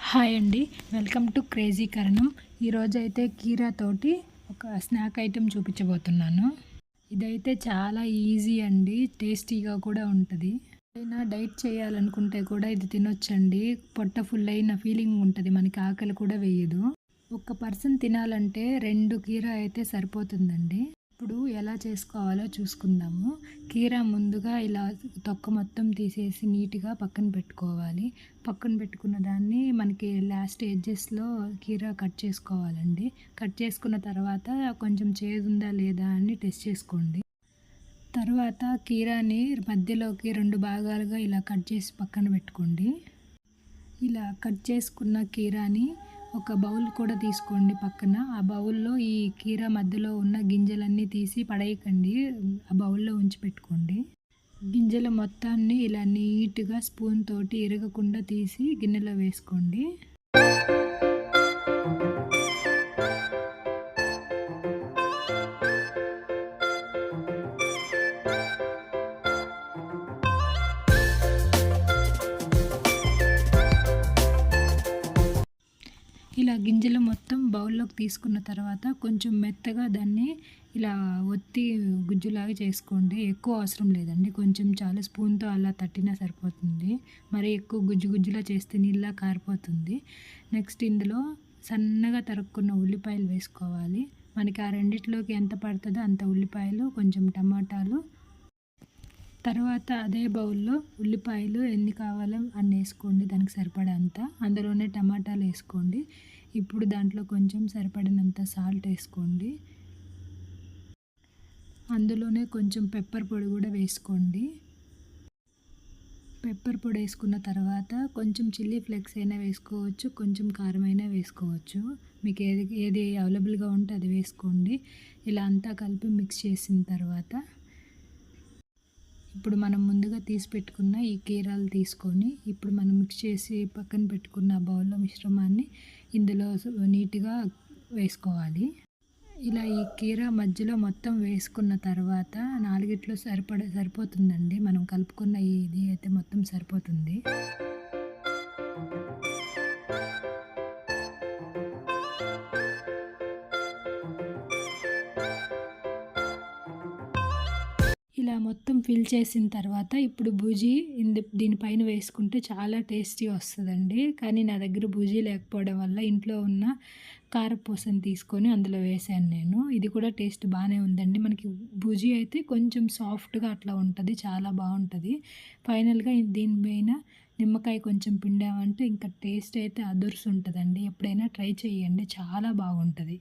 Hi అండి, welcome to crazy కరణం. ఈరోజైతే కీరా తోటి ఒక స్నాక్ ఐటెం చూపించబోతున్నాను. ఇదైతే చాలా ఈజీ అండి, టేస్టీగా కూడా ఉంటుంది. ఏదైనా డైట్ చేయాలనుకుంటే కూడా ఇది తినొచ్చండి. పొట్ట ఫుల్ అయిన ఫీలింగ్ ఉంటుంది, మనకి ఆకలి కూడా వేయదు. ఒక పర్సన్ తినాలంటే 2 కీరా అయితే సరిపోతుందండి. ఇప్పుడు ఎలా చేసుకోవాలో చూసుకుందాము. కీరా ముందుగా ఇలా తొక్క మొత్తం తీసేసి నీట్గా పక్కన పెట్టుకోవాలి. పక్కన పెట్టుకున్న దాన్ని మనకి లాస్ట్ ఎడ్జెస్లో కీరా కట్ చేసుకోవాలండి. కట్ చేసుకున్న తర్వాత కొంచెం చేదుందా లేదా అని టెస్ట్ చేసుకోండి. తర్వాత కీరాని మధ్యలోకి 2 భాగాలుగా ఇలా కట్ చేసి పక్కన పెట్టుకోండి. ఇలా కట్ చేసుకున్న కీరాని ఒక బౌల్ కూడా తీసుకోండి పక్కన. ఆ బౌల్లో ఈ కీరా మధ్యలో ఉన్న గింజలన్నీ తీసి పడేయకండి, ఆ బౌల్లో ఉంచి పెట్టుకోండి. గింజల మొత్తాన్ని ఇలా నీట్గా స్పూన్ తోటి ఇరగకుండా తీసి గిన్నెలో వేసుకోండి. ఇలా గింజలు మొత్తం బౌల్లోకి తీసుకున్న తర్వాత కొంచెం మెత్తగా దాన్ని ఇలా ఒత్తి గుజ్జులాగా చేసుకోండి. ఎక్కువ అవసరం లేదండి, కొంచెం చాలా స్పూన్తో అలా తట్టినా సరిపోతుంది. మరి ఎక్కువ గుజ్జులా చేస్తే నీళ్ళ కారిపోతుంది. నెక్స్ట్ ఇందులో సన్నగా తరుక్కున్న ఉల్లిపాయలు వేసుకోవాలి. మనకి ఆ రెండిట్లోకి ఎంత పడుతుందో అంత ఉల్లిపాయలు, కొంచెం టమాటాలు. తర్వాత అదే బౌల్లో ఉల్లిపాయలు ఎన్ని కావాలో అన్ని వేసుకోండి, దానికి సరిపడంత. అందులోనే టమాటాలు వేసుకోండి. ఇప్పుడు దాంట్లో కొంచెం సరిపడినంత సాల్ట్ వేసుకోండి. అందులోనే కొంచెం పెప్పర్ పొడి కూడా వేసుకోండి. పెప్పర్ పొడి వేసుకున్న తర్వాత కొంచెం చిల్లీ ఫ్లేక్స్ అయినా వేసుకోవచ్చు, కొంచెం కారం అయినా వేసుకోవచ్చు. మీకు ఏది అవైలబుల్గా ఉంటే అది వేసుకోండి. ఇలా అంతా కలిపి మిక్స్ చేసిన తర్వాత ఇప్పుడు మనం ముందుగా తీసి పెట్టుకున్న ఈ కీరాలు తీసుకొని ఇప్పుడు మనం మిక్స్ చేసి పక్కన పెట్టుకున్న బౌల్లో మిశ్రమాన్ని ఇందులో నీట్గా వేసుకోవాలి. ఇలా ఈ కీరా మధ్యలో మొత్తం వేసుకున్న తర్వాత 4 సరిపోతుందండి. మనం కలుపుకున్న ఇది అయితే మొత్తం సరిపోతుంది. ఇలా మొత్తం ఫిల్ చేసిన తర్వాత ఇప్పుడు బూజీ దీనిపైన వేసుకుంటే చాలా టేస్టీ వస్తుందండి. కానీ నా దగ్గర బూజీ లేకపోవడం వల్ల ఇంట్లో ఉన్న కారపూసని తీసుకొని అందులో వేసాను నేను. ఇది కూడా టేస్ట్ బాగానే ఉందండి. మనకి బూజీ అయితే కొంచెం సాఫ్ట్గా అట్లా ఉంటుంది, చాలా బాగుంటుంది. ఫైనల్గా దీనిపైన నిమ్మకాయ కొంచెం పిండామంటే ఇంకా టేస్ట్ అయితే అదుర్స్ ఉంటుందండి. ఎప్పుడైనా ట్రై చేయండి, చాలా బాగుంటుంది.